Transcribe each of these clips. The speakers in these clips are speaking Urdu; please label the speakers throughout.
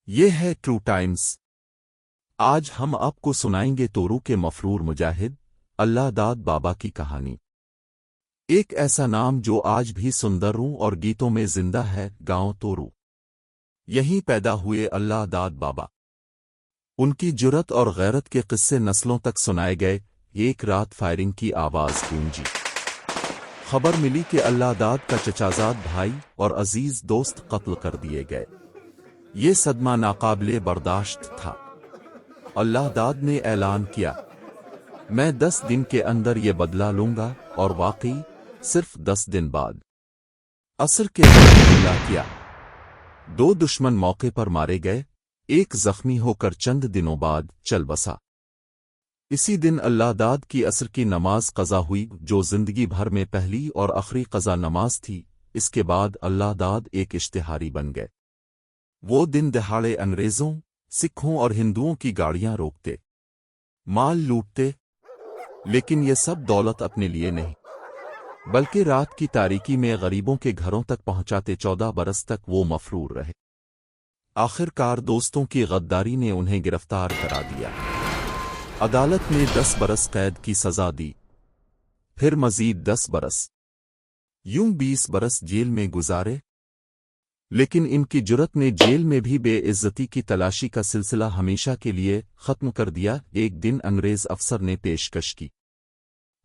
Speaker 1: یہ ہے ٹرو ٹائمز۔ آج ہم آپ کو سنائیں گے تورو کے مفرور مجاہد اللہ داد بابا کی کہانی۔ ایک ایسا نام جو آج بھی سندروں اور گیتوں میں زندہ ہے، گاؤں تورو۔ یہیں پیدا ہوئے اللہ داد بابا۔ ان کی جرت اور غیرت کے قصے نسلوں تک سنائے گئے۔ ایک رات فائرنگ کی آواز گونجی۔ خبر ملی کہ اللہ داد کا چچازاد بھائی اور عزیز دوست قتل کر دیے گئے۔ یہ صدمہ ناقابل برداشت تھا۔ اللہ داد نے اعلان کیا، میں 10 دن کے اندر یہ بدلہ لوں گا، اور واقعی صرف 10 دن بعد عصر کے وقت حملہ کیا۔ 2 دشمن موقع پر مارے گئے، ایک زخمی ہو کر چند دنوں بعد چل بسا۔ اسی دن اللہ داد کی عصر کی نماز قضا ہوئی، جو زندگی بھر میں پہلی اور آخری قضا نماز تھی۔ اس کے بعد اللہ داد ایک اشتہاری بن گئے۔ وہ دن دہاڑے انگریزوں، سکھوں اور ہندوؤں کی گاڑیاں روکتے، مال لوٹتے، لیکن یہ سب دولت اپنے لیے نہیں، بلکہ رات کی تاریکی میں غریبوں کے گھروں تک پہنچاتے۔ 14 برس تک وہ مفرور رہے۔ آخر کار دوستوں کی غداری نے انہیں گرفتار کرا دیا۔ عدالت نے 10 برس قید کی سزا دی، پھر مزید 10 برس، یوں 20 برس جیل میں گزارے۔ لیکن ان کی جرت نے جیل میں بھی بے عزتی کی تلاشی کا سلسلہ ہمیشہ کے لیے ختم کر دیا۔ ایک دن انگریز افسر نے پیشکش کی،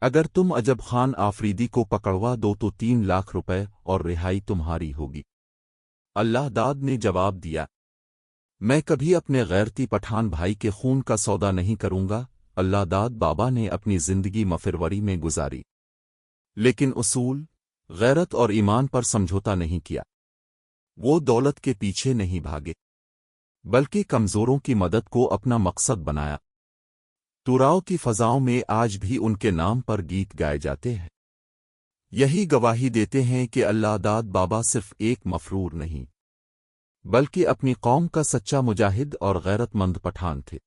Speaker 1: اگر تم عجب خان آفریدی کو پکڑوا دو تو 3 لاکھ روپے اور رہائی تمہاری ہوگی۔ اللہ داد نے جواب دیا، میں کبھی اپنے غیرتی پٹھان بھائی کے خون کا سودا نہیں کروں گا۔ اللہ داد بابا نے اپنی زندگی مفروری میں گزاری، لیکن اصول، غیرت اور ایمان پر سمجھوتا نہیں کیا۔ وہ دولت کے پیچھے نہیں بھاگے، بلکہ کمزوروں کی مدد کو اپنا مقصد بنایا۔ توراؤ کی فضاؤں میں آج بھی ان کے نام پر گیت گائے جاتے ہیں۔ یہی گواہی دیتے ہیں کہ اللہ داد بابا صرف ایک مفرور نہیں، بلکہ اپنی قوم کا سچا مجاہد اور غیرت مند پٹھان تھے۔